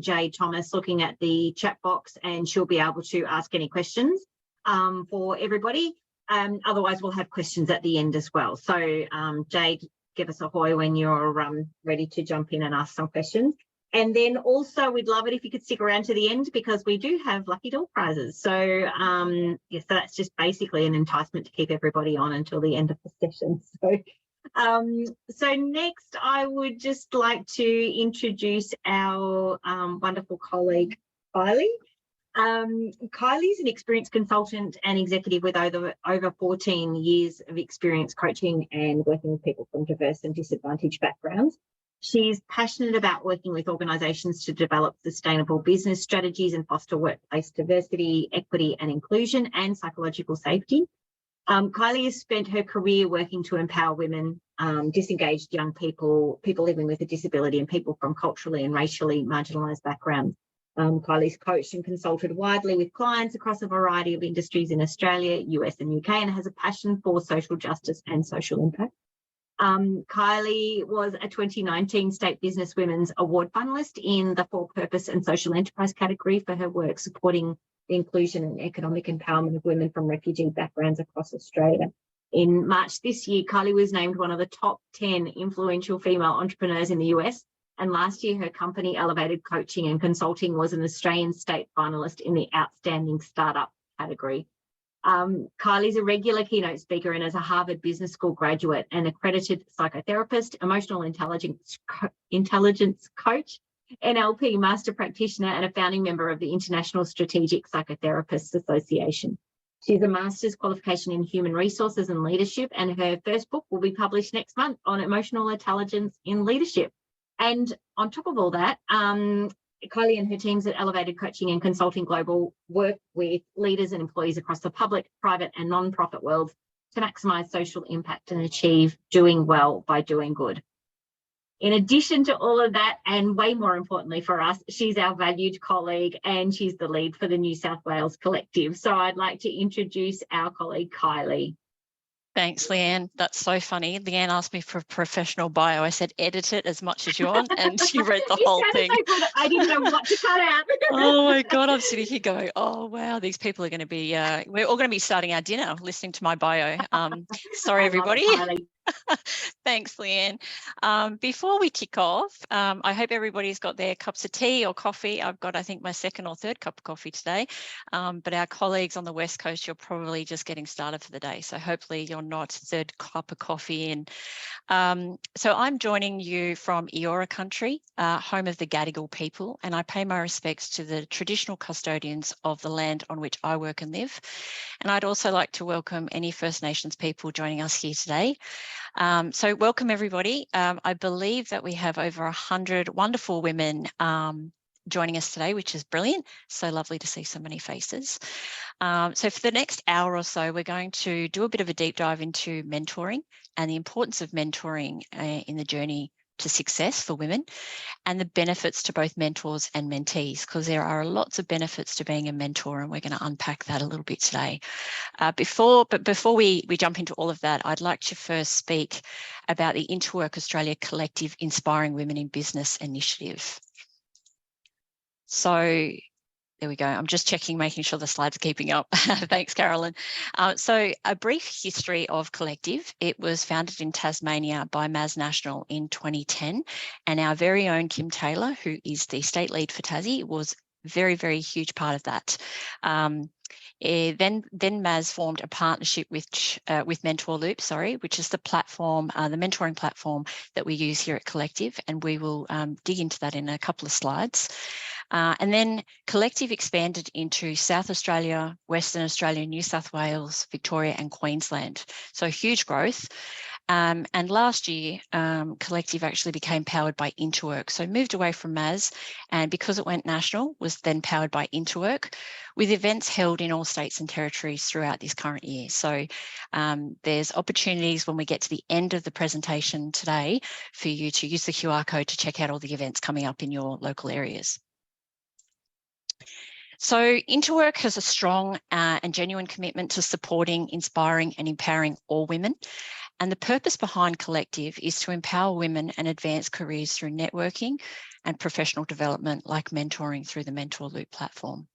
Jade Thomas looking at the chat box, and she'll be able to ask any questions for everybody. Otherwise, we'll have questions at the end as well. So Jade, give us a hoy when you're ready to jump in and ask some questions. And then also, we'd love it if you could stick around to the end, because we do have lucky door prizes. So yes, so that's just basically an enticement to keep everybody on until the end of the session. So next, I would just like to introduce our wonderful colleague, Kylie. Kylie's an experienced consultant and executive with over 14 years of experience coaching and working with people from diverse and disadvantaged backgrounds. She's passionate about working with organisations to develop sustainable business strategies and foster workplace diversity, equity and inclusion, and psychological safety. Kylie has spent her career working to empower women, disengaged young people, people living with a disability, and people from culturally and racially marginalised backgrounds. Kylie's coached and consulted widely with clients across a variety of industries in Australia, US and UK, and has a passion for social justice and social impact. Kylie was a 2019 State Business Women's Award finalist in the For Purpose and Social Enterprise category for her work supporting the inclusion and economic empowerment of women from refugee backgrounds across Australia. In March this year, Kylie was named one of the top 10 influential female entrepreneurs in the US, and last year her company Elevated Coaching and Consulting was an Australian state finalist in the Outstanding Startup category. Kylie's a regular keynote speaker and is a Harvard Business School graduate and accredited psychotherapist, emotional intelligence coach, NLP master practitioner, and a founding member of the International Strategic Psychotherapists Association. She's a master's qualification in human resources and leadership, and her first book will be published next month on emotional intelligence in leadership. And on top of all that, Kylie and her teams at Elevated Coaching and Consulting Global work with leaders and employees across the public, private and non-profit worlds to maximise social impact and achieve doing well by doing good. In addition to all of that, and way more importantly for us, she's our valued colleague and she's the lead for the New South Wales Collective. So I'd like to introduce our colleague, Kylie. Thanks, Leanne. That's so funny. Leanne asked me for a professional bio. I said, edit it as much as you want, and she read the whole thing. I didn't know what to cut out. Oh my God, I'm sitting here going, oh wow, these people are going to be, we're all going to be starting our dinner listening to my bio. Sorry, everybody. Thanks, Leanne. Before we kick off, I hope everybody's got their cups of tea or coffee. I've got, I think, my second or third cup of coffee today. But our colleagues on the West Coast, you're probably just getting started for the day. So hopefully you're not third cup of coffee in. So I'm joining you from Eora country, home of the Gadigal people, and I pay my respects to the traditional custodians of the land on which I work and live. And I'd also like to welcome any First Nations people joining us here today. So welcome everybody. I believe that we have over 100 wonderful women joining us today, which is brilliant. So lovely to see so many faces. So for the next hour or so, we're going to do a bit of a deep dive into mentoring and the importance of mentoring in the journey to success for women, and the benefits to both mentors and mentees, because there are lots of benefits to being a mentor, and we're going to unpack that a little bit today. Before we jump into all of that, I'd like to first speak about the Interwork Australia Collective Inspiring Women in Business initiative. So there we go. I'm just checking, making sure the slides are keeping up. Thanks, Carolyn. So a brief history of Collective. It was founded in Tasmania by Maz National in 2010. And our very own Kim Taylor, who is the state lead for Tassie, was very, very huge part of that. Then Maz formed a partnership with Mentorloop, which is the platform, the mentoring platform that we use here at Collective, and we will dig into that in a couple of slides. And then Collective expanded into South Australia, Western Australia, New South Wales, Victoria and Queensland. So huge growth. And last year, Collective actually became powered by Interwork. So moved away from Maz, and because it went national, was then powered by Interwork, with events held in all states and territories throughout this current year. So there's opportunities when we get to the end of the presentation today for you to use the QR code to check out all the events coming up in your local areas. So Interwork has a strong and genuine commitment to supporting, inspiring and empowering all women. And the purpose behind Collective is to empower women and advance careers through networking and professional development like mentoring through the Mentorloop platform.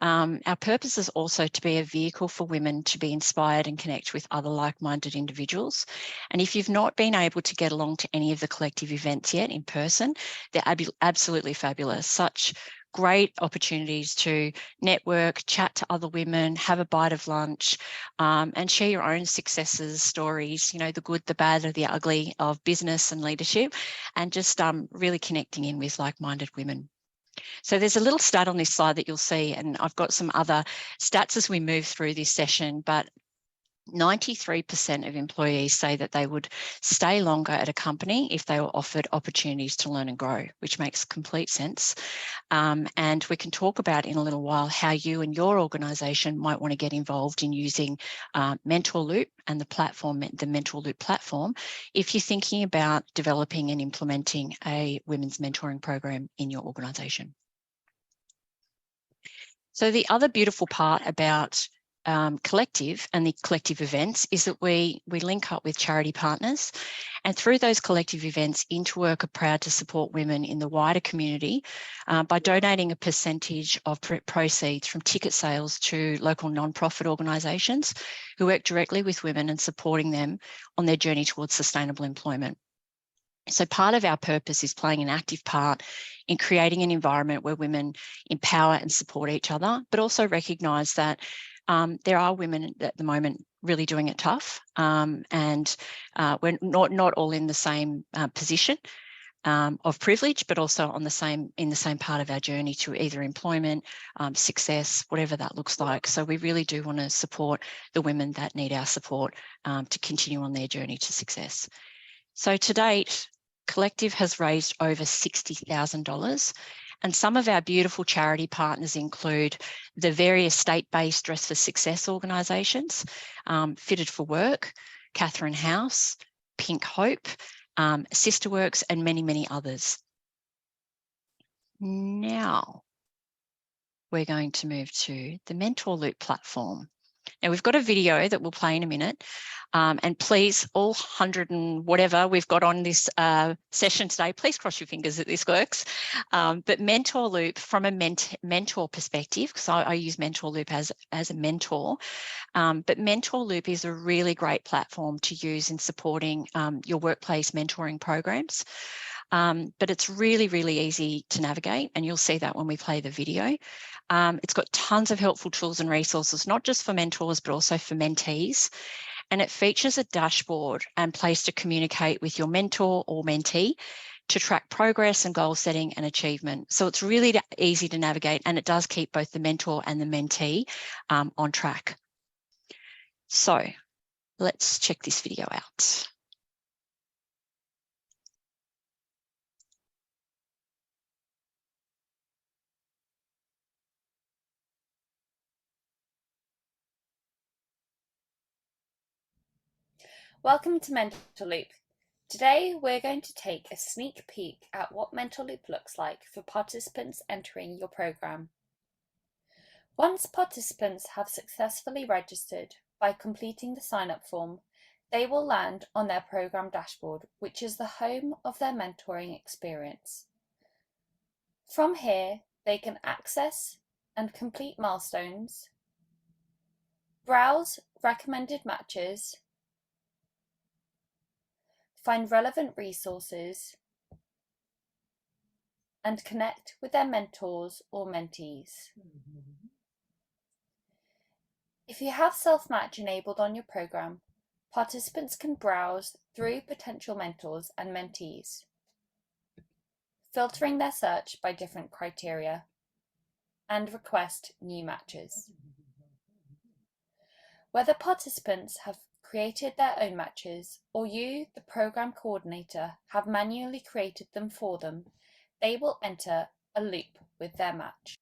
Our purpose is also to be a vehicle for women to be inspired and connect with other like-minded individuals. And if you've not been able to get along to any of the collective events yet in person, they're absolutely fabulous. Such great opportunities to network, chat to other women, have a bite of lunch, and share your own successes, stories, you know, the good, the bad, or the ugly of business and leadership, and just really connecting in with like-minded women. So there's a little stat on this slide that you'll see, and I've got some other stats as we move through this session, but 93% of employees say that they would stay longer at a company if they were offered opportunities to learn and grow, which makes complete sense. And we can talk about in a little while how you and your organisation might want to get involved in using Mentorloop and the platform, the Mentorloop platform, if you're thinking about developing and implementing a women's mentoring program in your organisation. So the other beautiful part about collective and the collective events is that we link up with charity partners, and through those collective events, Interwork are proud to support women in the wider community by donating a percentage of proceeds from ticket sales to local non-profit organisations who work directly with women and supporting them on their journey towards sustainable employment. So part of our purpose is playing an active part in creating an environment where women empower and support each other, but also recognise that there are women at the moment really doing it tough, and we're not all in the same position of privilege, but also in the same part of our journey to either employment, success, whatever that looks like. So we really do want to support the women that need our support to continue on their journey to success. So to date, Collective has raised over $60,000, and some of our beautiful charity partners include the various state-based Dress for Success organisations, Fitted for Work, Catherine House, Pink Hope, Sisterworks, and many, many others. Now, we're going to move to the Mentorloop platform. Now, we've got a video that we'll play in a minute, and please, all 100 and whatever we've got on this session today, please cross your fingers that this works. But Mentorloop, from a mentor perspective, because I use Mentorloop as a mentor, but Mentorloop is a really great platform to use in supporting your workplace mentoring programs. But it's really, really easy to navigate, and you'll see that when we play the video. It's got tons of helpful tools and resources, not just for mentors, but also for mentees. And it features a dashboard and place to communicate with your mentor or mentee to track progress and goal setting and achievement. So it's really easy to navigate, and it does keep both the mentor and the mentee on track. So let's check this video out. Welcome to Mentorloop. Today we're going to take a sneak peek at what Mentorloop looks like for participants entering your program. Once participants have successfully registered by completing the sign-up form, they will land on their program dashboard, which is the home of their mentoring experience. From here, they can access and complete milestones, browse recommended matches, find relevant resources, and connect with their mentors or mentees. If you have self-match enabled on your program, participants can browse through potential mentors and mentees, filtering their search by different criteria, and request new matches. Whether participants have created their own matches or you, the program coordinator, have manually created them for them, they will enter a loop with their match.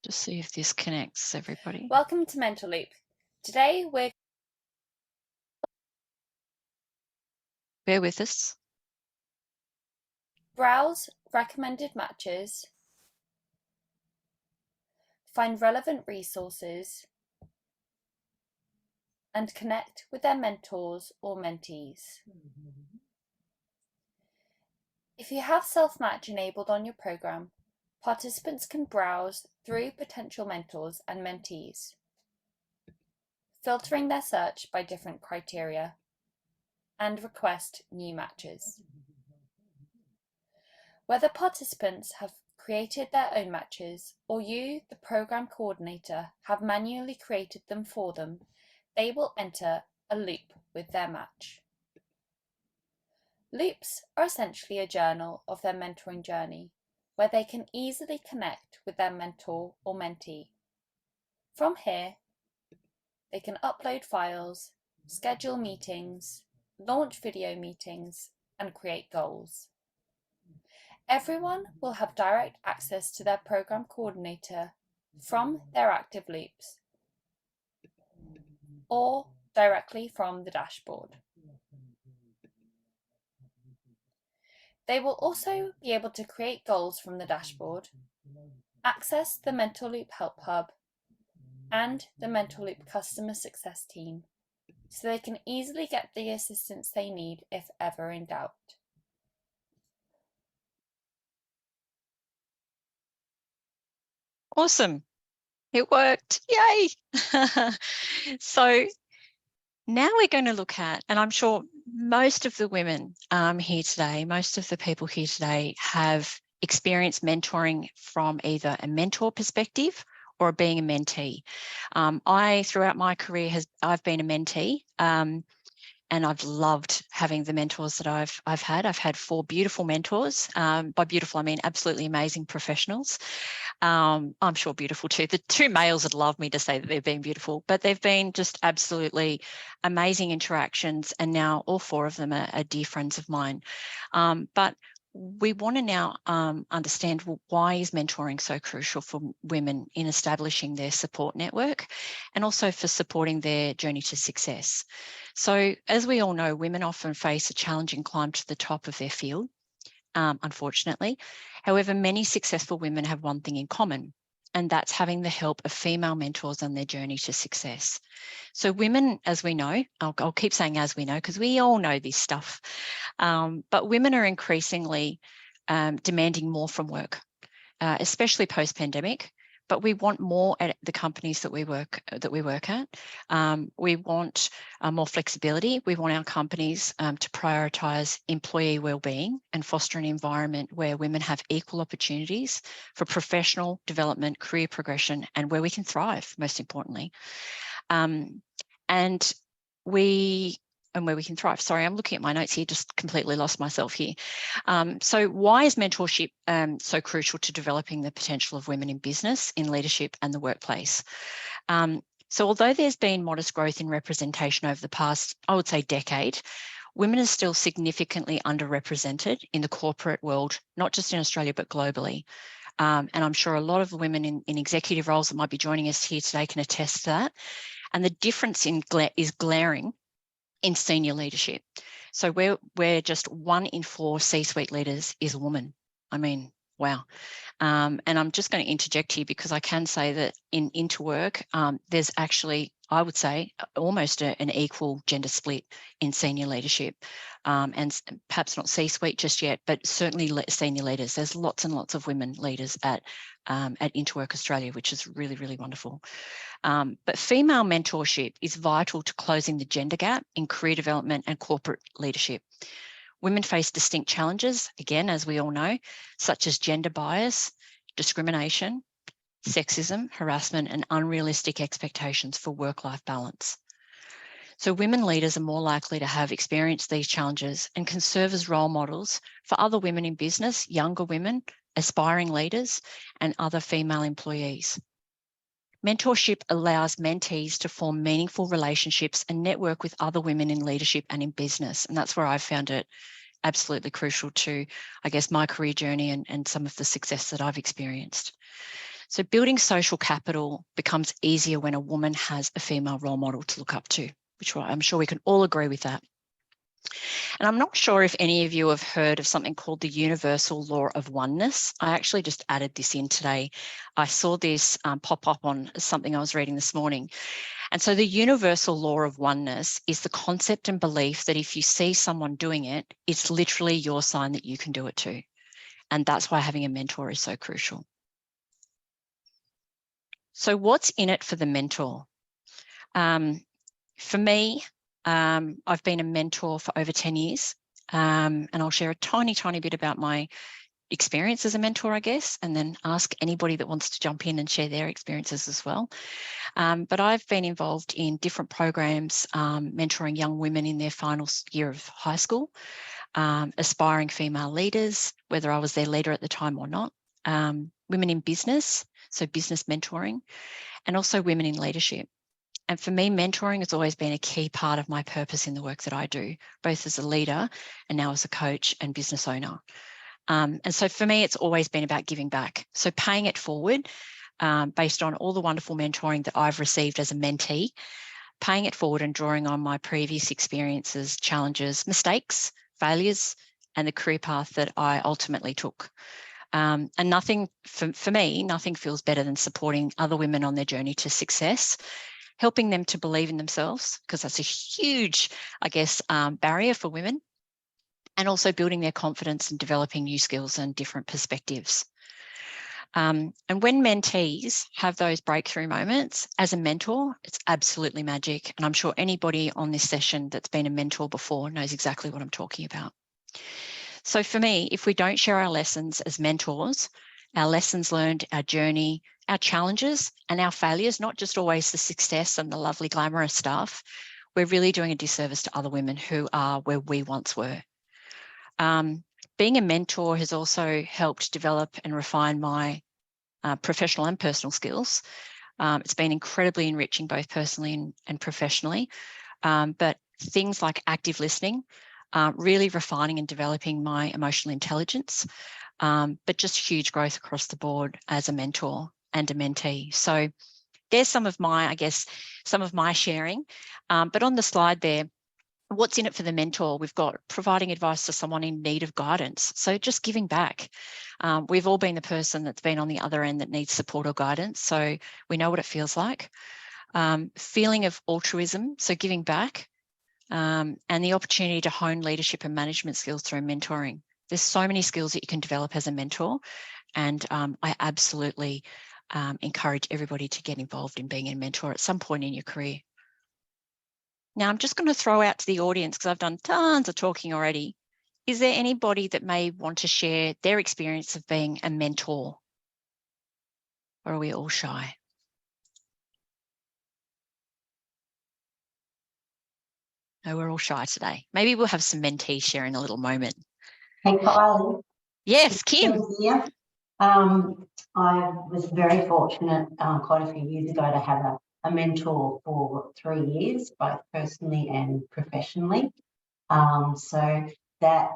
Just see if this connects, everybody. Welcome to Mentorloop. Today we're... Bear with us. browse recommended matches, find relevant resources, and connect with their mentors or mentees. If you have self-match enabled on your program, participants can browse through potential mentors and mentees, filtering their search by different criteria, and request new matches. Whether participants have created their own matches or you, the program coordinator, have manually created them for them, they will enter a loop with their match. Loops are essentially a journal of their mentoring journey, where they can easily connect with their mentor or mentee. From here, they can upload files, schedule meetings, launch video meetings, and create goals. Everyone will have direct access to their program coordinator from their active loops or directly from the dashboard. They will also be able to create goals from the dashboard, access the Mentorloop Help Hub and the Mentorloop Customer Success team, so they can easily get the assistance they need if ever in doubt. Awesome. It worked. Yay. So now we're going to look at, and I'm sure most of the women here today, most of the people here today have experienced mentoring from either a mentor perspective or being a mentee. I, throughout my career, I've been a mentee, and I've loved having the mentors that I've had. I've had 4 beautiful mentors. By beautiful, I mean absolutely amazing professionals. I'm sure beautiful too. The 2 males would love me to say that they've been beautiful, but they've been just absolutely amazing interactions. And now all 4 of them are dear friends of mine. But we want to now understand, well, why is mentoring so crucial for women in establishing their support network and also for supporting their journey to success? So as we all know, women often face a challenging climb to the top of their field, unfortunately. However, many successful women have one thing in common, and that's having the help of female mentors on their journey to success. So women, as we know, I'll keep saying as we know, because we all know this stuff, but women are increasingly demanding more from work, especially post-pandemic. But we want more at the companies that we work at. We want more flexibility. We want our companies to prioritise employee wellbeing and foster an environment where women have equal opportunities for professional development, career progression, and where we can thrive, most importantly. And where we can thrive. Sorry, I'm looking at my notes here, just completely lost myself here. So why is mentorship so crucial to developing the potential of women in business, in leadership and the workplace? So although there's been modest growth in representation over the past, I would say, decade, women are still significantly underrepresented in the corporate world, not just in Australia, but globally. And I'm sure a lot of women in executive roles that might be joining us here today can attest to that. And the difference is glaring in senior leadership. So we're just 1 in 4 C-suite leaders is a woman. I mean, wow. And I'm just going to interject here because I can say that in Interwork, there's actually, I would say, almost an equal gender split in senior leadership, and perhaps not C-suite just yet, but certainly senior leaders. There's lots and lots of women leaders at Interwork Australia, which is really, really wonderful. But female mentorship is vital to closing the gender gap in career development and corporate leadership. Women face distinct challenges, again, as we all know, such as gender bias, discrimination, sexism, harassment, and unrealistic expectations for work-life balance. So women leaders are more likely to have experienced these challenges and can serve as role models for other women in business, younger women, aspiring leaders, and other female employees. Mentorship allows mentees to form meaningful relationships and network with other women in leadership and in business. And that's where I've found it absolutely crucial to, I guess, my career journey and some of the success that I've experienced. So building social capital becomes easier when a woman has a female role model to look up to, which I'm sure we can all agree with that. And I'm not sure if any of you have heard of something called the universal law of oneness. I actually just added this in today. I saw this pop up on something I was reading this morning. And so the universal law of oneness is the concept and belief that if you see someone doing it, it's literally your sign that you can do it too. And that's why having a mentor is so crucial. So what's in it for the mentor? For me, I've been a mentor for over 10 years, and I'll share a tiny bit about my experience as a mentor, I guess, and then ask anybody that wants to jump in and share their experiences as well. But I've been involved in different programs, mentoring young women in their final year of high school, aspiring female leaders, whether I was their leader at the time or not, women in business, so business mentoring, and also women in leadership. And for me, mentoring has always been a key part of my purpose in the work that I do, both as a leader and now as a coach and business owner. And so for me, it's always been about giving back. So paying it forward based on all the wonderful mentoring that I've received as a mentee, paying it forward and drawing on my previous experiences, challenges, mistakes, failures, and the career path that I ultimately took. And nothing, for me, nothing feels better than supporting other women on their journey to success, helping them to believe in themselves, because that's a huge, I guess, barrier for women, and also building their confidence and developing new skills and different perspectives. And when mentees have those breakthrough moments, as a mentor, it's absolutely magic. And I'm sure anybody on this session that's been a mentor before knows exactly what I'm talking about. So for me, if we don't share our lessons as mentors, our lessons learned, our journey, our challenges and our failures, not just always the success and the lovely glamorous stuff, we're really doing a disservice to other women who are where we once were. Being a mentor has also helped develop and refine my professional and personal skills. It's been incredibly enriching, both personally and professionally. But things like active listening, really refining and developing my emotional intelligence, but just huge growth across the board as a mentor and a mentee. So there's some of my, I guess, some of my sharing. But on the slide there, what's in it for the mentor? We've got providing advice to someone in need of guidance. So just giving back. We've all been the person that's been on the other end that needs support or guidance. So we know what it feels like. Feeling of altruism, so giving back, and the opportunity to hone leadership and management skills through mentoring. There's so many skills that you can develop as a mentor. And I absolutely encourage everybody to get involved in being a mentor at some point in your career. Now, I'm just going to throw out to the audience, because I've done tons of talking already. Is there anybody that may want to share their experience of being a mentor? Or are we all shy? No, we're all shy today. Maybe we'll have some mentees share in a little moment. Hey, Kylie. Yes, Kim. Here. I was very fortunate quite a few years ago to have a mentor for 3 years, both personally and professionally. So that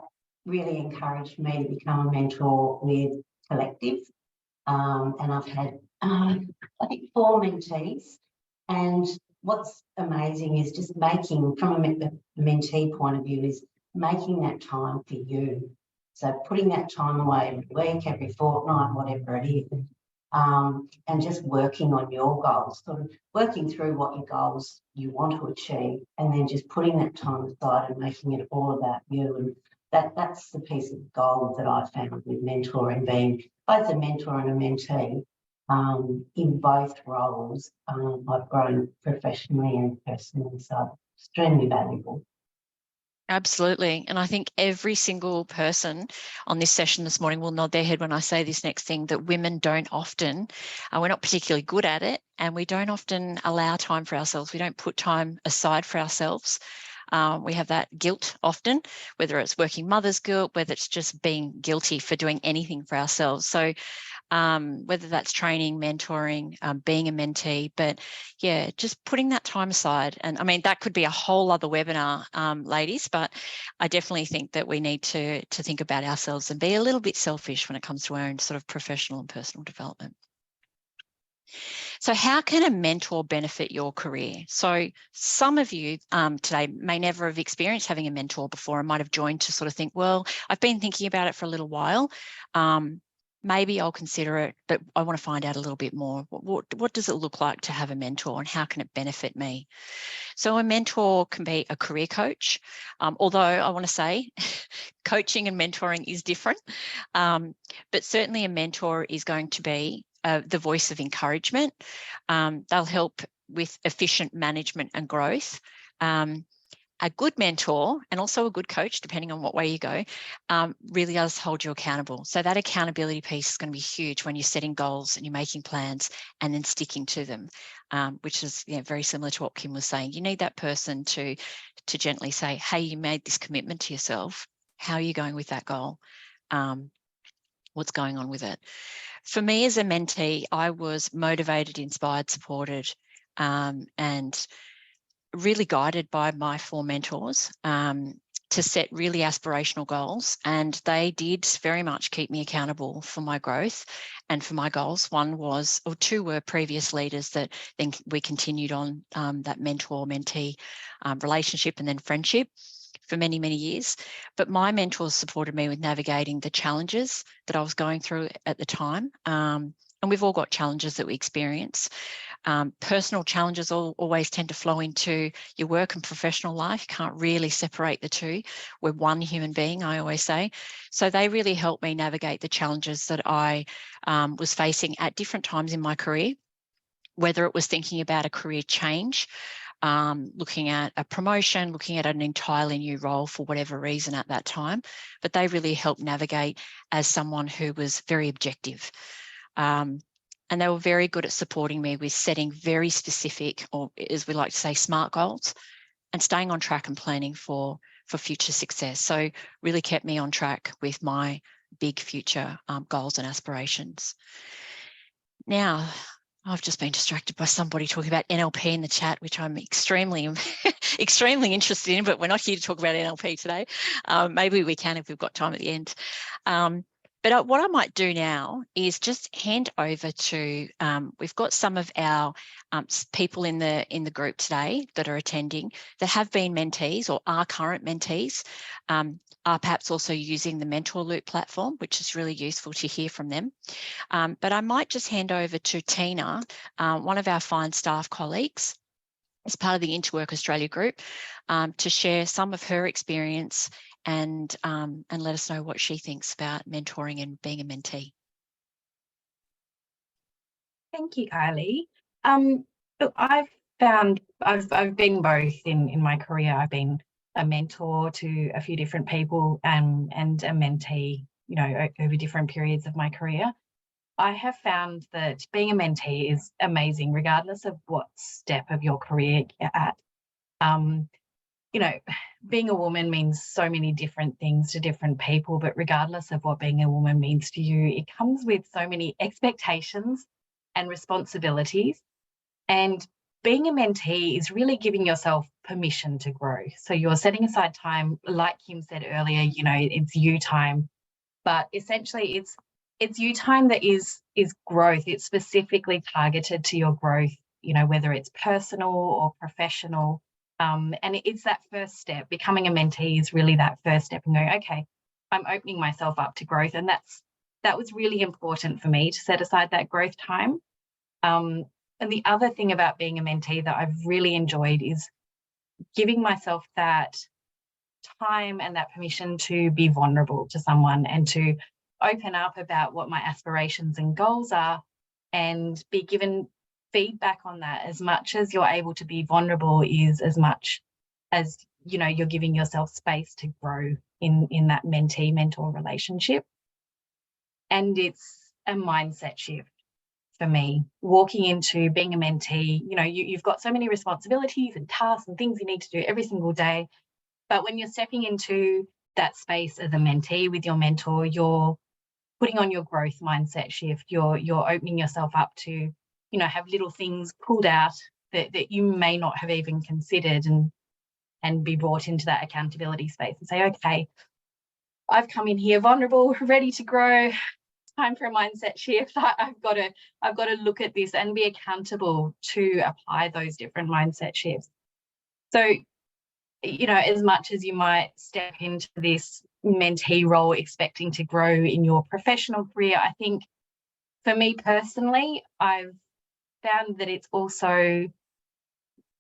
really encouraged me to become a mentor with Collective. And I've had, I think, 4 mentees. And what's amazing is just making, from a mentee point of view, is making that time for you. So putting that time away every week, every fortnight, whatever it is, and just working on your goals, sort of working through what your goals you want to achieve, and then just putting that time aside and making it all about you. And that's the piece of gold that I found with mentoring, being both a mentor and a mentee. In both roles, I've grown professionally and personally, so extremely valuable. Absolutely. And I think every single person on this session this morning will nod their head when I say this next thing, that women don't often, we're not particularly good at it, and we don't often allow time for ourselves. We don't put time aside for ourselves. We have that guilt often, whether it's working mother's guilt, whether it's just being guilty for doing anything for ourselves. So whether that's training, mentoring, being a mentee, but yeah, just putting that time aside. And I mean, that could be a whole other webinar, ladies, but I definitely think that we need to think about ourselves and be a little bit selfish when it comes to our own sort of professional and personal development. So how can a mentor benefit your career? So some of you today may never have experienced having a mentor before and might have joined to sort of think, well, I've been thinking about it for a little while. Maybe I'll consider it, but I want to find out a little bit more. What does it look like to have a mentor, and how can it benefit me? So a mentor can be a career coach, although I want to say coaching and mentoring is different, but certainly a mentor is going to be the voice of encouragement. They'll help with efficient management and growth. A good mentor and also a good coach, depending on what way you go, really does hold you accountable. So that accountability piece is going to be huge when you're setting goals and you're making plans and then sticking to them, which is very similar to what Kim was saying. You need that person to gently say, hey, you made this commitment to yourself. How are you going with that goal? What's going on with it? For me as a mentee, I was motivated, inspired, supported, and really guided by my 4 mentors to set really aspirational goals. And they did very much keep me accountable for my growth and for my goals. 2 were previous leaders that then we continued on that mentor-mentee relationship and then friendship for many, many years. But my mentors supported me with navigating the challenges that I was going through at the time. And we've all got challenges that we experience. Personal challenges always tend to flow into your work and professional life. You can't really separate the two. We're one human being, I always say. So they really helped me navigate the challenges that I was facing at different times in my career, whether it was thinking about a career change, looking at a promotion, looking at an entirely new role for whatever reason at that time. But they really helped navigate as someone who was very objective. And they were very good at supporting me with setting very specific, or as we like to say, smart goals, and staying on track and planning for future success. So really kept me on track with my big future goals and aspirations. Now, I've just been distracted by somebody talking about NLP in the chat, which I'm extremely interested in, but we're not here to talk about NLP today. Maybe we can if we've got time at the end. But what I might do now is just hand over to, we've got some of our people in the group today that are attending that have been mentees or are current mentees, are perhaps also using the Mentorloop platform, which is really useful to hear from them. But I might just hand over to Tina, one of our fine staff colleagues, as part of the Interwork Australia group, to share some of her experience and let us know what she thinks about mentoring and being a mentee. Thank you, Kylie. Look, I've been both in my career. I've been a mentor to a few different people and a mentee, over different periods of my career. I have found that being a mentee is amazing, regardless of what step of your career you're at. Being a woman means so many different things to different people, but regardless of what being a woman means to you, it comes with so many expectations and responsibilities. And being a mentee is really giving yourself permission to grow. So you're setting aside time, like Kim said earlier, it's you time, but essentially it's you time that is growth. It's specifically targeted to your growth, whether it's personal or professional. And it's that first step. Becoming a mentee is really that first step and going, okay, I'm opening myself up to growth. And that was really important for me to set aside that growth time. And the other thing about being a mentee that I've really enjoyed is giving myself that time and that permission to be vulnerable to someone and to open up about what my aspirations and goals are and be given feedback on that. As much as you're able to be vulnerable is as much as you're giving yourself space to grow in that mentee-mentor relationship. And it's a mindset shift for me. Walking into being a mentee, you've got so many responsibilities and tasks and things you need to do every single day, but when you're stepping into that space as a mentee with your mentor, you're putting on your growth mindset shift. You're opening yourself up to have little things pulled out that you may not have even considered and be brought into that accountability space and say, okay, I've come in here vulnerable, ready to grow. time for a mindset shift. I've got to look at this and be accountable to apply those different mindset shifts. So, you know, as much as you might step into this mentee role expecting to grow in your professional career, I think for me personally, I've found that it's also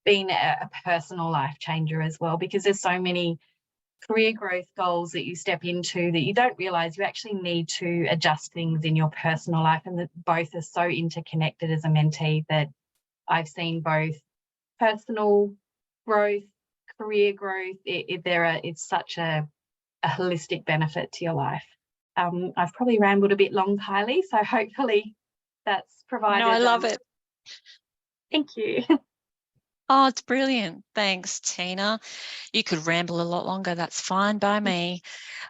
been a personal life changer as well, because there's so many career growth goals that you step into that you don't realize you actually need to adjust things in your personal life, and that both are so interconnected as a mentee that I've seen both personal growth, career growth. It's such a holistic benefit to your life. I've probably rambled a bit long, Kylie, so hopefully that's provided. No, I love it. Thank you. Oh, it's brilliant. Thanks, Tina. You could ramble a lot longer. That's fine by me.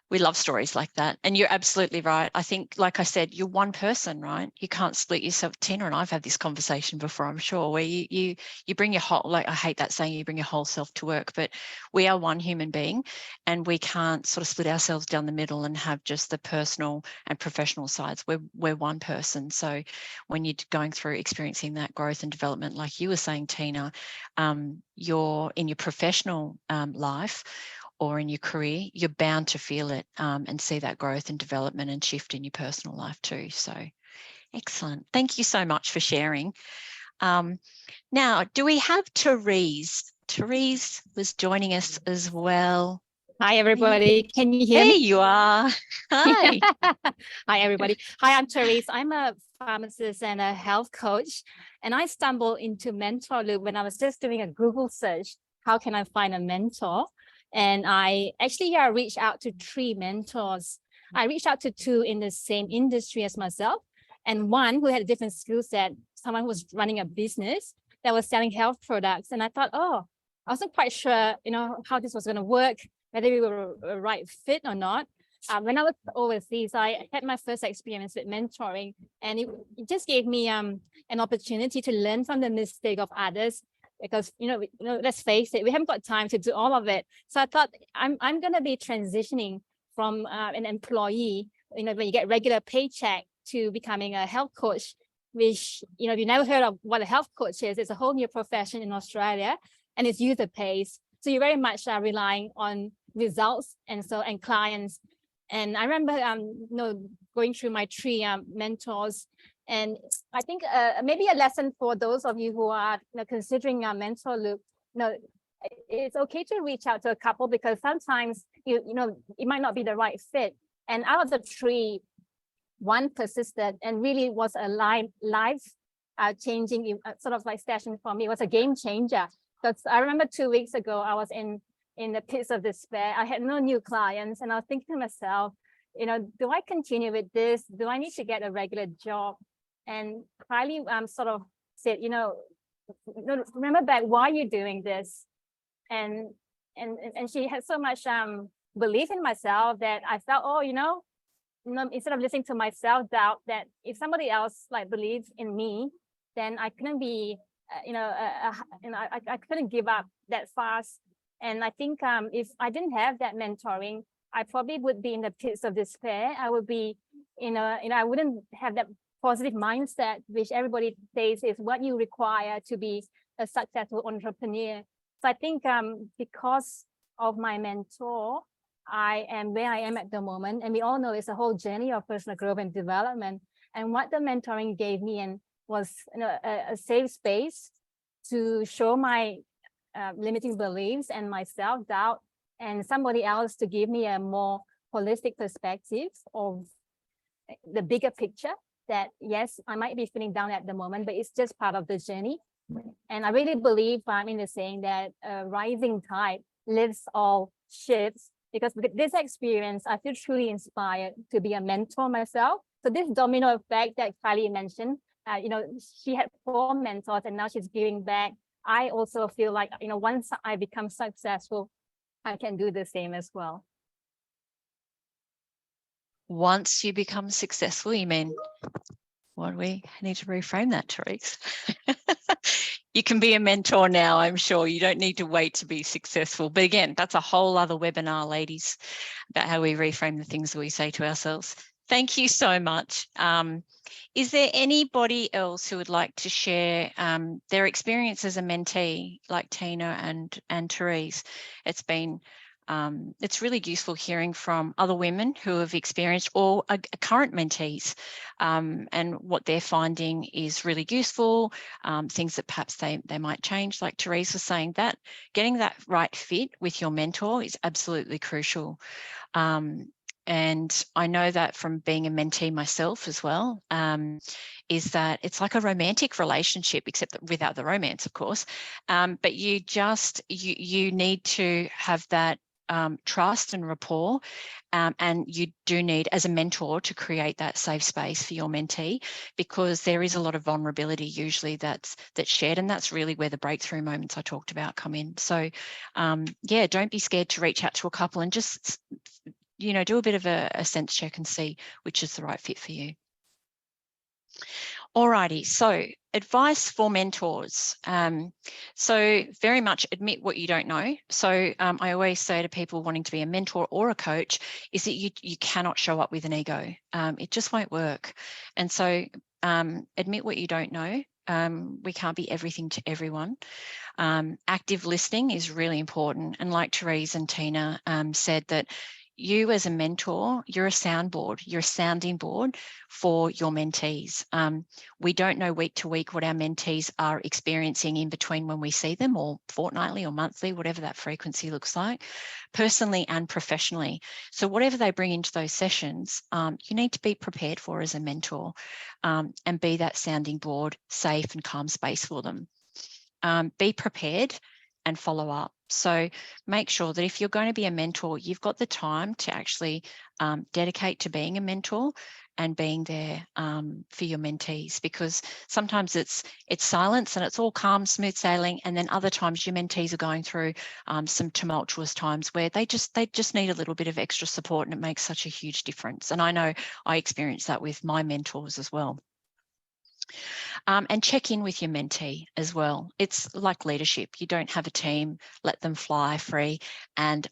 We love stories like that. And you're absolutely right. I think, like I said, you're one person, right? You can't split yourself. Tina and I've had this conversation before, I'm sure, where you bring your whole, like, I hate that saying, you bring your whole self to work, but we are one human being, and we can't sort of split ourselves down the middle and have just the personal and professional sides. We're one person. So when you're going through experiencing that growth and development, like you were saying, Tina, you're in your professional life or in your career, you're bound to feel it and see that growth and development and shift in your personal life too. So excellent. Thank you so much for sharing. Now, do we have Therese? Therese was joining us as well. Hi, everybody. Can you hear me? me? There you are. Hi. Hi, everybody. Hi, I'm Therese. I'm a pharmacist and a health coach. And I stumbled into Mentorloop when I was just doing a Google search. How can I find a mentor? And I actually reached out to 3 mentors. I reached out to 2 in the same industry as myself, and 1 who had a different skill set, someone who was running a business that was selling health products. And I thought, I wasn't quite sure, how this was going to work, whether we were a right fit or not. When I was overseas, I had my first experience with mentoring, and it just gave me an opportunity to learn from the mistake of others. Because, let's face it, we haven't got time to do all of it. So I thought I'm going to be transitioning from an employee, when you get regular paycheck, to becoming a health coach, which, if you've never heard of what a health coach is, it's a whole new profession in Australia, and it's user-based. So you're very much relying on results and clients. And I remember, going through my 3 mentors. And I think maybe a lesson for those of you who are considering a Mentorloop, it's okay to reach out to a couple, because sometimes it might not be the right fit. And out of the 3, 1 persisted and really was a life changing sort of like session for me. It was a game changer. Because I remember 2 weeks ago, I was in the pits of despair. I had no new clients, and I was thinking to myself, do I continue with this? Do I need to get a regular job? And Kylie sort of said, remember back, why are you doing this? And she had so much belief in myself that I felt, instead of listening to my self-doubt, that if somebody else believes in me, then I couldn't be, I couldn't give up that fast. And I think if I didn't have that mentoring, I probably would be in the pits of despair. I would be, I wouldn't have that positive mindset, which everybody says is what you require to be a successful entrepreneur. So I think because of my mentor, I am where I am at the moment. And we all know it's a whole journey of personal growth and development. And what the mentoring gave me was a safe space to show my limiting beliefs and my self-doubt, and somebody else to give me a more holistic perspective of the bigger picture. That yes, I might be feeling down at the moment, but it's just part of the journey. And I really believe in the saying that a rising tide lifts all ships, because with this experience, I feel truly inspired to be a mentor myself. So this domino effect that Kylie mentioned, she had 4 mentors and now she's giving back. I also feel like, once I become successful, I can do the same as well. Once you become successful, you mean, what do we need to reframe that, Therese? You can be a mentor now, I'm sure. You don't need to wait to be successful. But again, that's a whole other webinar, ladies, about how we reframe the things that we say to ourselves. Thank you so much. Is there anybody else who would like to share their experience as a mentee, like Tina and Therese? It's been it's really useful hearing from other women who have experienced or are current mentees, and what they're finding is really useful, things that perhaps they might change. Like Therese was saying, that getting that right fit with your mentor is absolutely crucial. And I know that from being a mentee myself as well, is that it's like a romantic relationship, except that without the romance, of course. But you need to have that trust and rapport, and you do need, as a mentor, to create that safe space for your mentee, because there is a lot of vulnerability usually that's shared, and that's really where the breakthrough moments I talked about come in. So yeah, don't be scared to reach out to a couple and just, you know, do a bit of a sense check and see which is the right fit for you. Alrighty, so advice for mentors. So very much admit what you don't know. So I always say to people wanting to be a mentor or a coach is that you cannot show up with an ego. It just won't work. And so admit what you don't know. We can't be everything to everyone. Active listening is really important. And like Therese and Tina said, that you as a mentor, you're a soundboard, you're a sounding board for your mentees. We don't know week to week what our mentees are experiencing in between when we see them, or fortnightly or monthly, whatever that frequency looks like, personally and professionally. So whatever they bring into those sessions, you need to be prepared for as a mentor, and be that sounding board, safe and calm space for them. Be prepared and follow up. So make sure that if you're going to be a mentor, you've got the time to actually dedicate to being a mentor and being there for your mentees, because sometimes it's silence and it's all calm, smooth sailing, and then other times your mentees are going through some tumultuous times where they just need a little bit of extra support, and it makes such a huge difference. And I know I experienced that with my mentors as well. And check in with your mentee as well. It's like leadership. You don't have a team, let them fly free, and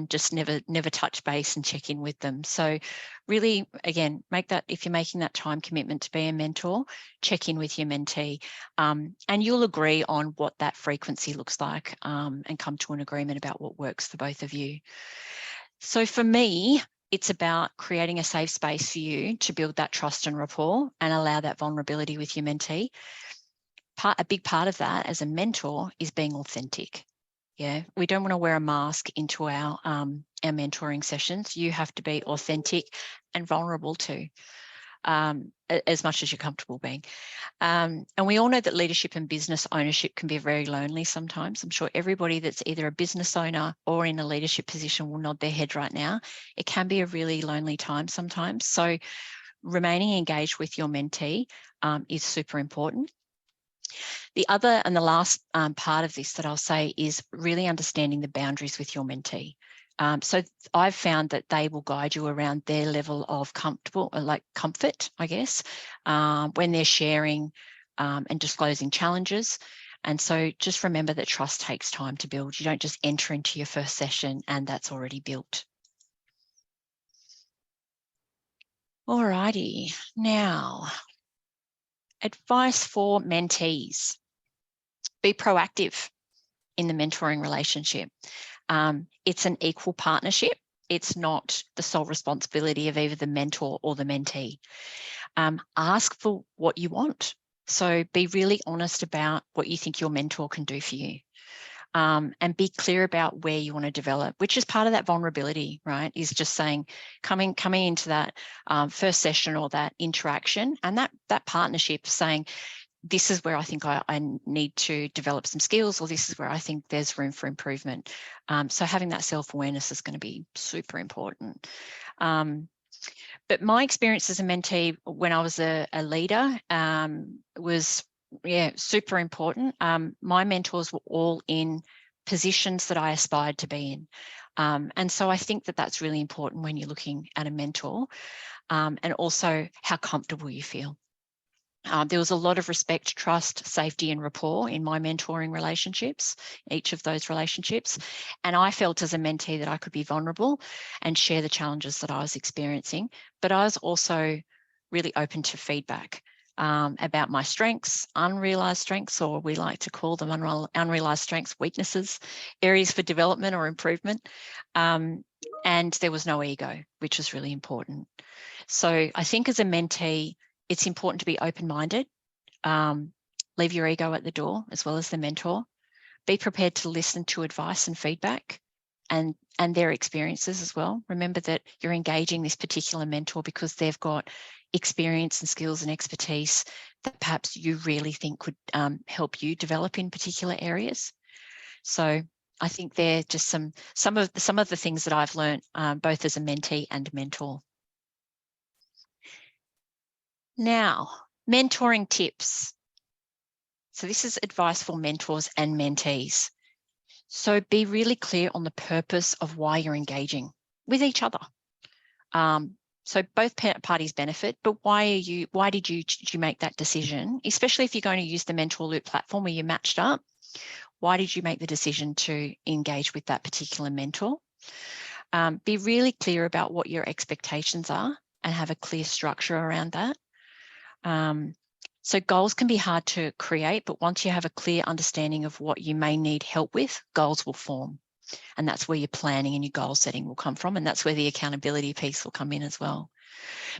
just never touch base and check in with them. So really, again, make that, if you're making that time commitment to be a mentor, check in with your mentee, and you'll agree on what that frequency looks like, and come to an agreement about what works for both of you. So for me, it's about creating a safe space for you to build that trust and rapport and allow that vulnerability with your mentee. A big part of that as a mentor is being authentic. Yeah, we don't want to wear a mask into our mentoring sessions. You have to be authentic and vulnerable too, as much as you're comfortable being. And we all know that leadership and business ownership can be very lonely sometimes. I'm sure everybody that's either a business owner or in a leadership position will nod their head right now. It can be a really lonely time sometimes. So remaining engaged with your mentee is super important. The other and the last part of this that I'll say is really understanding the boundaries with your mentee. So I've found that they will guide you around their level of comfort, I guess, when they're sharing and disclosing challenges. And so just remember that trust takes time to build. You don't just enter into your first session and that's already built. All righty, now, advice for mentees. Be proactive in the mentoring relationship. It's an equal partnership. It's not the sole responsibility of either the mentor or the mentee. Ask for what you want. So be really honest about what you think your mentor can do for you. And be clear about where you want to develop, which is part of that vulnerability, right? Is just saying, coming into that first session or that interaction and that partnership, saying, this is where I think I need to develop some skills, or this is where I think there's room for improvement. So having that self-awareness is going to be super important. But my experience as a mentee when I was a leader was, super important. My mentors were all in positions that I aspired to be in. And so I think that that's really important when you're looking at a mentor, and also how comfortable you feel. There was a lot of respect, trust, safety, and rapport in my mentoring relationships, each of those relationships. And I felt as a mentee that I could be vulnerable and share the challenges that I was experiencing. But I was also really open to feedback about my strengths, unrealized strengths, or we like to call them unrealized strengths, weaknesses, areas for development or improvement. And there was no ego, which was really important. So I think as a mentee, it's important to be open-minded, leave your ego at the door as well as the mentor, be prepared to listen to advice and feedback and their experiences as well. Remember that you're engaging this particular mentor because they've got experience and skills and expertise that perhaps you really think could help you develop in particular areas. So I think they're just some of the things that I've learned both as a mentee and mentor. Now, mentoring tips. So this is advice for mentors and mentees. So be really clear on the purpose of why you're engaging with each other. So both parties benefit, but why did you make that decision? Especially if you're going to use the Mentorloop platform where you matched up. Why did you make the decision to engage with that particular mentor? Be really clear about what your expectations are and have a clear structure around that. So goals can be hard to create, but once you have a clear understanding of what you may need help with, goals will form. And that's where your planning and your goal setting will come from. And that's where the accountability piece will come in as well.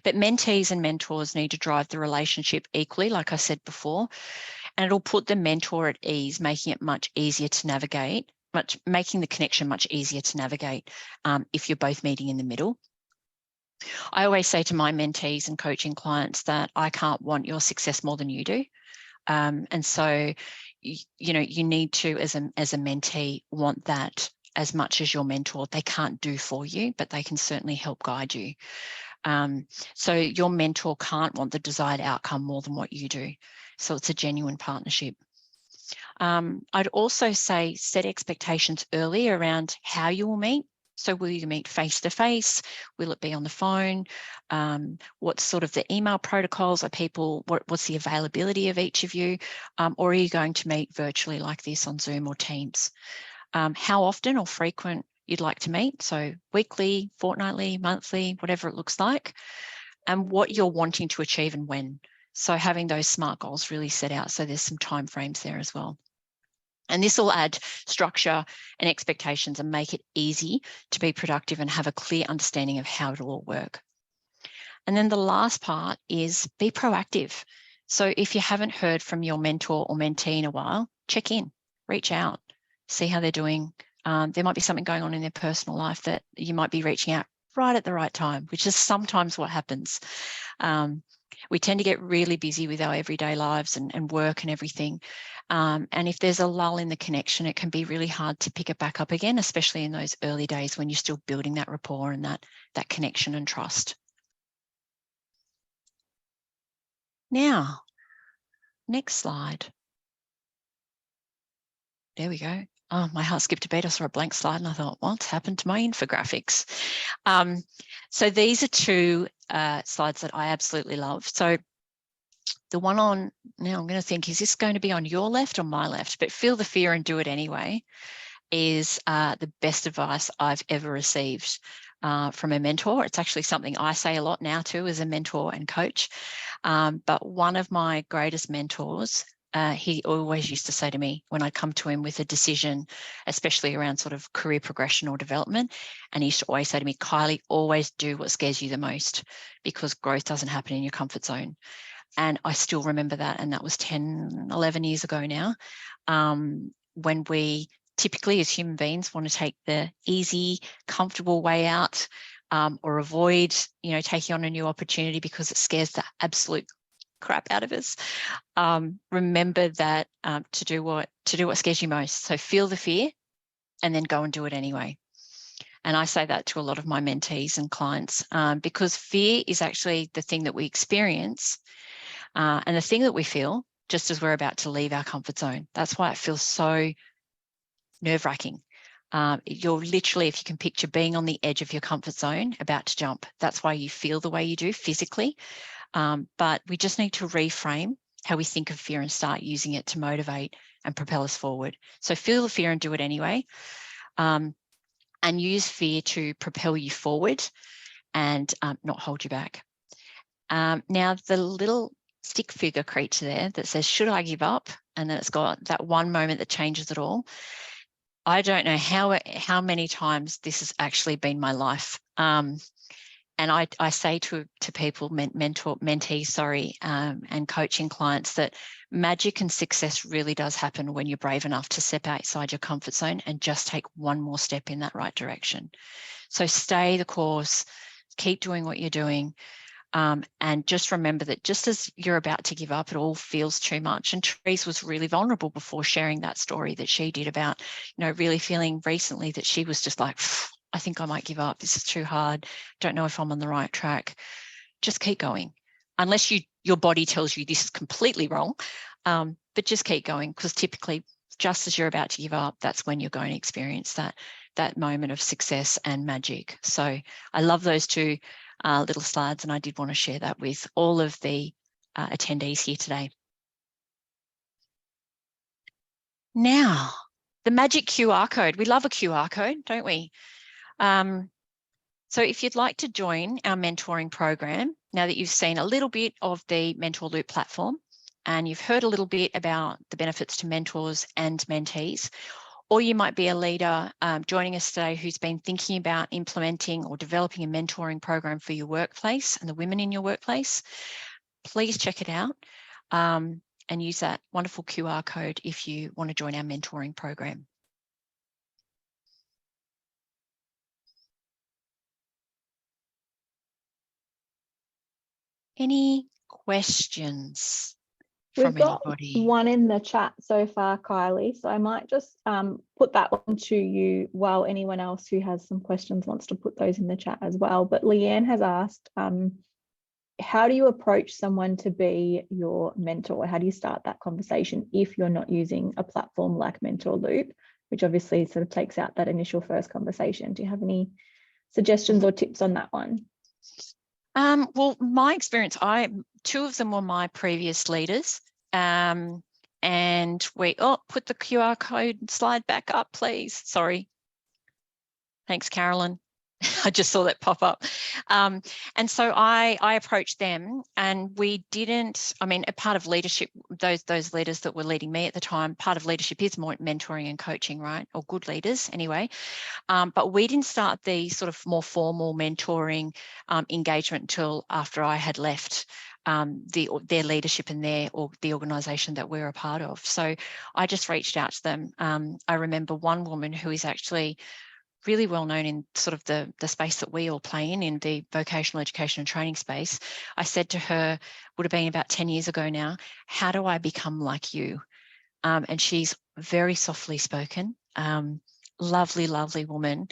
But mentees and mentors need to drive the relationship equally, like I said before, and it'll put the mentor at ease, making it much easier to navigate, making the connection much easier to navigate if you're both meeting in the middle. I always say to my mentees and coaching clients that I can't want your success more than you do. And so, you know, you need to, as a mentee, want that as much as your mentor. They can't do for you, but they can certainly help guide you. So your mentor can't want the desired outcome more than what you do. So it's a genuine partnership. I'd also say set expectations early around how you will meet. So will you meet face-to-face? Will it be on the phone? What's sort of the email protocols? Are people, what's the availability of each of you? Or are you going to meet virtually like this on Zoom or Teams? How often or frequent you'd like to meet? So weekly, fortnightly, monthly, whatever it looks like. And what you're wanting to achieve and when. So having those SMART goals really set out. So there's some time frames there as well. And this will add structure and expectations and make it easy to be productive and have a clear understanding of how it'll all work. And then the last part is be proactive. So if you haven't heard from your mentor or mentee in a while, check in, reach out, see how they're doing. There might be something going on in their personal life that you might be reaching out right at the right time, which is sometimes what happens. We tend to get really busy with our everyday lives and work and everything. And if there's a lull in the connection, it can be really hard to pick it back up again, especially in those early days when you're still building that rapport and that connection and trust. Now, next slide. There we go. Oh, my heart skipped a beat. I saw a blank slide and I thought, what's happened to my infographics? So these are two slides that I absolutely love. So the one on, now I'm going to think, is this going to be on your left or my left? But feel the fear and do it anyway, is the best advice I've ever received from a mentor. It's actually something I say a lot now too as a mentor and coach. But one of my greatest mentors, he always used to say to me when I come to him with a decision, especially around sort of career progression or development, and he used to always say to me, Kylie, always do what scares you the most, because growth doesn't happen in your comfort zone. And I still remember that, and that was 10, 11 years ago now, when we typically as human beings want to take the easy, comfortable way out, or avoid, taking on a new opportunity because it scares the absolute crap out of us. Remember that to do what scares you most. So feel the fear and then go and do it anyway. And I say that to a lot of my mentees and clients, because fear is actually the thing that we experience and the thing that we feel just as we're about to leave our comfort zone. That's why it feels so nerve-wracking. You're literally, if you can picture being on the edge of your comfort zone, about to jump. That's why you feel the way you do physically. but we just need to reframe how we think of fear and start using it to motivate and propel us forward. So feel the fear and do it anyway, and use fear to propel you forward and not hold you back. Now, the little stick figure creature there that says, should I give up? And then it's got that one moment that changes it all. I don't know how many times this has actually been my life. And I say to people, mentees, and coaching clients, that magic and success really does happen when you're brave enough to step outside your comfort zone and just take one more step in that right direction. So stay the course, keep doing what you're doing. And just remember that just as you're about to give up, it all feels too much. And Therese was really vulnerable before sharing that story that she did about, really feeling recently that she was just like, I think I might give up. This is too hard. Don't know if I'm on the right track. Just keep going. Unless your body tells you this is completely wrong, but just keep going, because typically just as you're about to give up, that's when you're going to experience that moment of success and magic. So I love those two little slides, and I did want to share that with all of the attendees here today. Now, the magic QR code. We love a QR code, don't we? So if you'd like to join our mentoring program, now that you've seen a little bit of the Mentorloop platform and you've heard a little bit about the benefits to mentors and mentees, or you might be a leader joining us today who's been thinking about implementing or developing a mentoring program for your workplace and the women in your workplace, please check it out and use that wonderful QR code if you want to join our mentoring program. Any questions from anybody? We've got one in the chat so far, Kylie, so I might just put that one to you while anyone else who has some questions wants to put those in the chat as well. But Leanne has asked, how do you approach someone to be your mentor? How do you start that conversation if you're not using a platform like Mentorloop, which obviously sort of takes out that initial first conversation? Do you have any suggestions or tips on that one? Well, my experience, two of them were my previous leaders, and we, put the QR code slide back up, please. Sorry. Thanks, Carolyn. I just saw that pop up. And so I approached them, and we didn't, a part of leadership, those leaders that were leading me at the time, part of leadership is more mentoring and coaching, right? Or good leaders anyway. But we didn't start the sort of more formal mentoring engagement until after I had left their leadership and the organisation that we're a part of. So I just reached out to them. I remember one woman who is actually really well known in sort of the space that we all play in the vocational education and training space. I said to her, would have been about 10 years ago now, how do I become like you? And she's very softly spoken, lovely, lovely woman.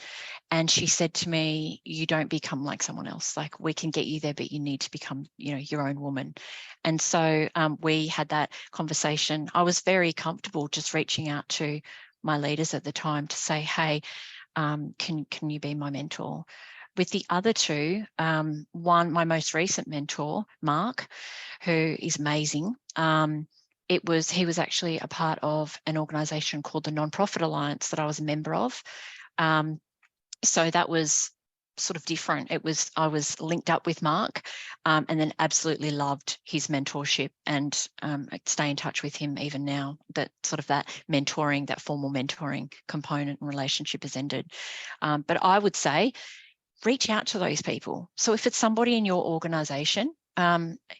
And she said to me, you don't become like someone else. Like, we can get you there, but you need to become, your own woman. And so we had that conversation. I was very comfortable just reaching out to my leaders at the time to say, hey, can you be my mentor? With the other two, one, my most recent mentor, Mark, who is amazing. He was actually a part of an organisation called the Nonprofit Alliance that I was a member of. So that was sort of different. I was linked up with Mark, and then absolutely loved his mentorship, and stay in touch with him even now. That sort of that mentoring, that formal mentoring component and relationship has ended. But I would say reach out to those people. So if it's somebody in your organisation,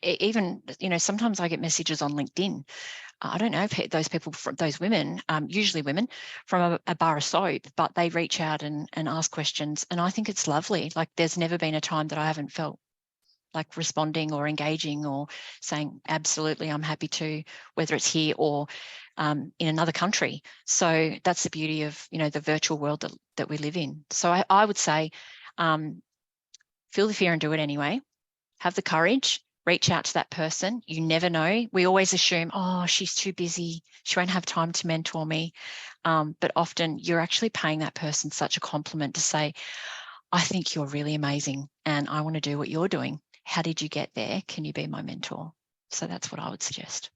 even, sometimes I get messages on LinkedIn. I don't know if those people, those women, usually women from a bar of soap, but they reach out and ask questions. And I think it's lovely. Like, there's never been a time that I haven't felt like responding or engaging or saying, absolutely, I'm happy to, whether it's here or in another country. So that's the beauty of, the virtual world that we live in. So I would say, feel the fear and do it anyway. Have the courage. Reach out to that person. You never know. We always assume, oh, she's too busy, she won't have time to mentor me. But often you're actually paying that person such a compliment to say, I think you're really amazing and I want to do what you're doing. how did you get there? Can you be my mentor? So that's what I would suggest.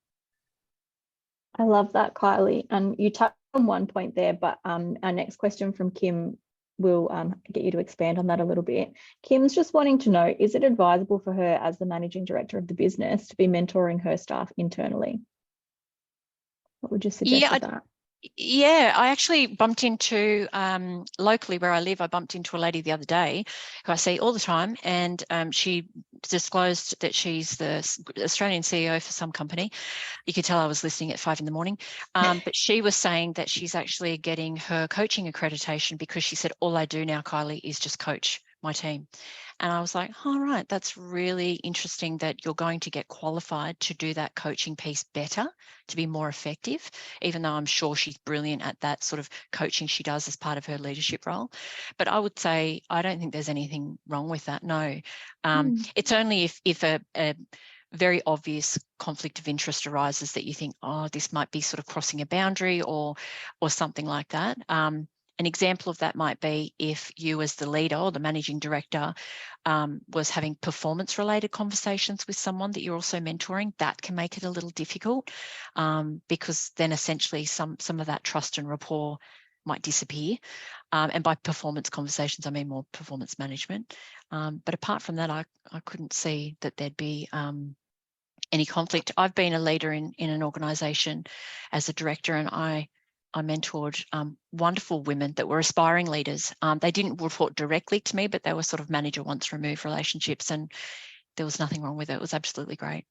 I love that, Kylie. And you touched on one point there, but our next question from Kim will get you to expand on that a little bit. Kim's just wanting to know, is it advisable for her as the managing director of the business to be mentoring her staff internally? What would you suggest with that? Yeah, I actually bumped into, locally where I live, I bumped into a lady the other day who I see all the time, and she disclosed that she's the Australian CEO for some company. You could tell I was listening at 5 a.m. But she was saying that she's actually getting her coaching accreditation because she said, all I do now, Kylie, is just coach my team. And I was like, all right, that's really interesting that you're going to get qualified to do that coaching piece better, to be more effective, even though I'm sure she's brilliant at that sort of coaching she does as part of her leadership role. But I would say, I don't think there's anything wrong with that. No, it's only if a very obvious conflict of interest arises that you think, oh, this might be sort of crossing a boundary or something like that. An example of that might be if you as the leader or the managing director was having performance-related conversations with someone that you're also mentoring. That can make it a little difficult because then essentially some of that trust and rapport might disappear. And by performance conversations, I mean more performance management. But apart from that, I couldn't see that there'd be any conflict. I've been a leader in an organisation as a director, and I mentored wonderful women that were aspiring leaders. They didn't report directly to me, but they were sort of manager once removed relationships, and there was nothing wrong with it. It was absolutely great.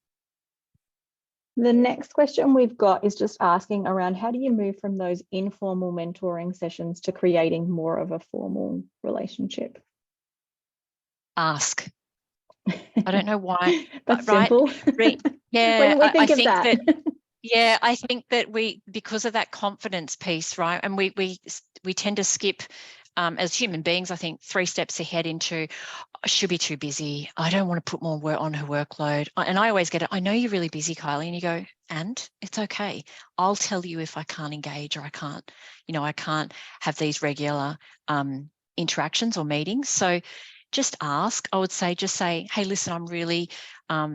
The next question we've got is just asking around, how do you move from those informal mentoring sessions to creating more of a formal relationship? Ask. I don't know why. That's right? simple. Yeah, when we think of that. Yeah, I think that because of that confidence piece, right? And we tend to skip, as human beings, I think 3 steps ahead into, I should be too busy. I don't want to put more work on her workload. And I always get it. I know you're really busy, Kylie. And you go, and it's okay. I'll tell you if I can't engage or I can't, I can't have these regular interactions or meetings. So just ask. I would say, hey, listen, I'm really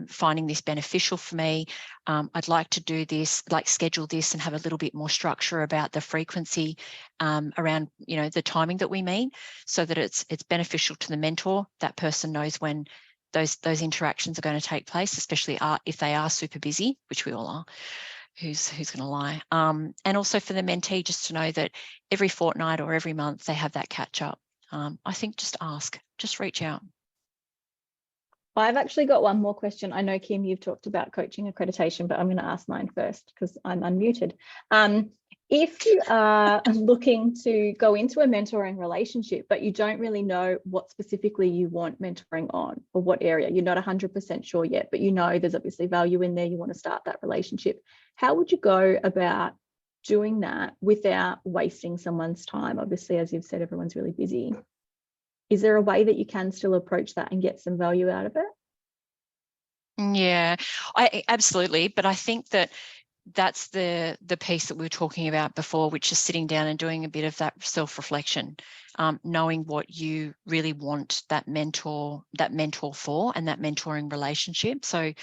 finding this beneficial for me. I'd like to do this, like schedule this and have a little bit more structure about the frequency around, the timing that we meet, so that it's beneficial to the mentor. That person knows when those interactions are going to take place, especially if they are super busy, which we all are. Who's going to lie? And also for the mentee, just to know that every fortnight or every month they have that catch up. I think just ask, just reach out. I've actually got one more question. I know, Kim, you've talked about coaching accreditation, but I'm going to ask mine first because I'm unmuted. If you are looking to go into a mentoring relationship, but you don't really know what specifically you want mentoring on or what area, you're not 100% sure yet, but there's obviously value in there, you want to start that relationship. How would you go about doing that without wasting someone's time? Obviously, as you've said, everyone's really busy. Is there a way that you can still approach that and get some value out of it? Yeah, absolutely. But I think that's the piece that we were talking about before, which is sitting down and doing a bit of that self-reflection, knowing what you really want that mentor for and that mentoring relationship. So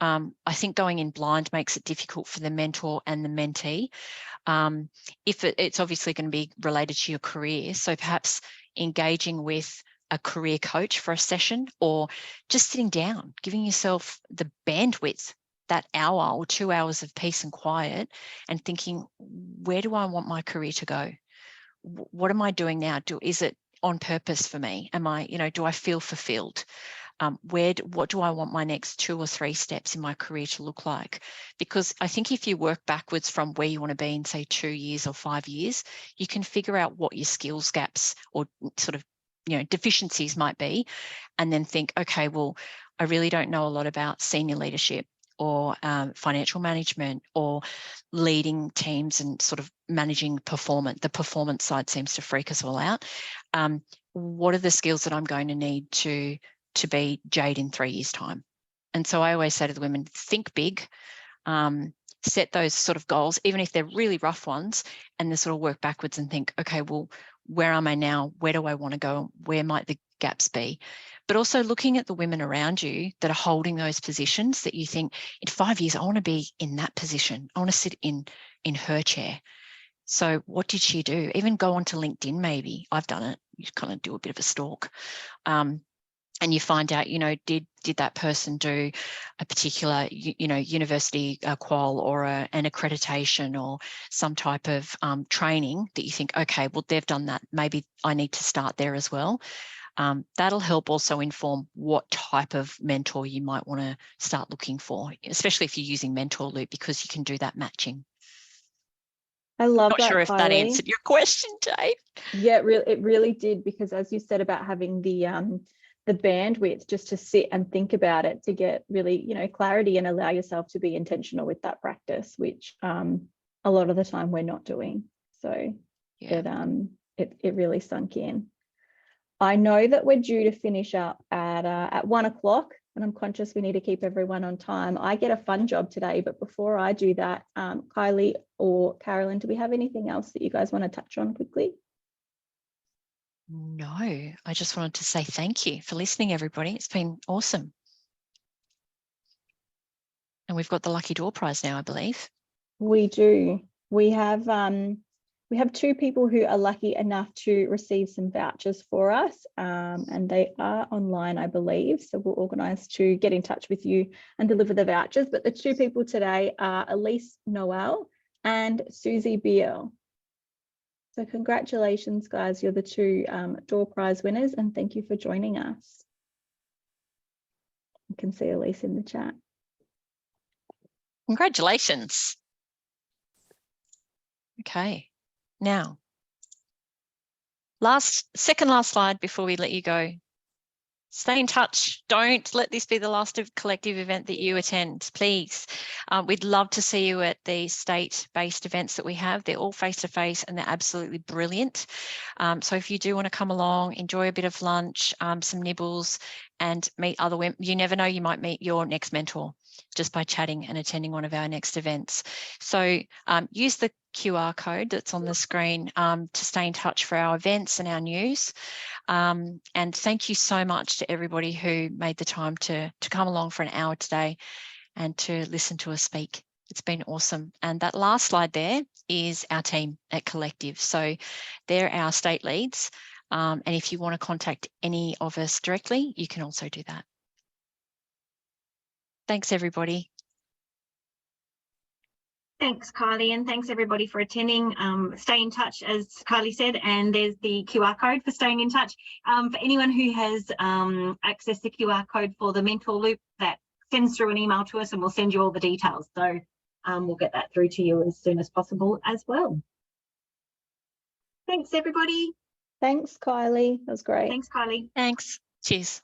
I think going in blind makes it difficult for the mentor and the mentee. If it's obviously going to be related to your career, so perhaps engaging with a career coach for a session, or just sitting down, giving yourself the bandwidth, that hour or 2 hours of peace and quiet, and thinking, where do I want my career to go? What am I doing now? Is it on purpose for me? Am I, do I feel fulfilled? What do I want my next 2 or 3 steps in my career to look like? Because I think if you work backwards from where you want to be in, say, 2 years or 5 years, you can figure out what your skills gaps or sort of, deficiencies might be, and then think, okay, well, I really don't know a lot about senior leadership or financial management or leading teams and sort of managing performance. The performance side seems to freak us all out. What are the skills that I'm going to need to be Jade in 3 years' time? And so I always say to the women, think big, set those sort of goals, even if they're really rough ones, and then sort of work backwards and think, okay, well, where am I now? Where do I want to go? Where might the gaps be? But also looking at the women around you that are holding those positions that you think, in 5 years, I want to be in that position. I want to sit in her chair. So what did she do? Even go onto LinkedIn, maybe. I've done it. You kind of do a bit of a stalk. And you find out, you know, did that person do a particular, you know, university qual or an accreditation or some type of training that you think, okay, well, they've done that. Maybe I need to start there as well. That'll help also inform what type of mentor you might want to start looking for, especially if you're using Mentorloop, because you can do that matching. I love Not that, sure if Kylie. that answered your question, Dave. Yeah, it really did, because as you said about having the bandwidth just to sit and think about it, to get really, you know, clarity and allow yourself to be intentional with that practice, which a lot of the time we're not doing. So yeah, it really sunk in. I know that we're due to finish up at 1 o'clock, and I'm conscious we need to keep everyone on time. I get a fun job today, but before I do that, Kylie or Carolyn, do we have anything else that you guys want to touch on quickly? No, I just wanted to say thank you for listening, everybody. It's been awesome. And we've got the lucky door prize now, I believe. We do. We have 2 people who are lucky enough to receive some vouchers for us, and they are online, I believe. So we'll organise to get in touch with you and deliver the vouchers. But the 2 people today are Elise Noel and Susie Beale. So congratulations, guys. You're the 2 door prize winners, and thank you for joining us. You can see Elise in the chat. Congratulations. Okay. Now, second last slide before we let you go. Stay in touch. Don't let this be the last collective event that you attend, please. We'd love to see you at the state-based events that we have. They're all face-to-face and they're absolutely brilliant. So if you do want to come along, enjoy a bit of lunch, some nibbles, and meet other women, you never know, you might meet your next mentor just by chatting and attending one of our next events. So use the QR code that's on the screen to stay in touch for our events and our news. And thank you so much to everybody who made the time to come along for an hour today and to listen to us speak. It's been awesome. And that last slide there is our team at Collective. So they're our state leads. And if you want to contact any of us directly, you can also do that. Thanks, everybody. Thanks, Kylie, and thanks everybody for attending. Stay in touch, as Kylie said, and there's the QR code for staying in touch. For anyone who has accessed the QR code for the Mentorloop, that sends through an email to us and we'll send you all the details. So we'll get that through to you as soon as possible as well. Thanks, everybody. Thanks, Kylie. That was great. Thanks, Kylie. Thanks. Cheers.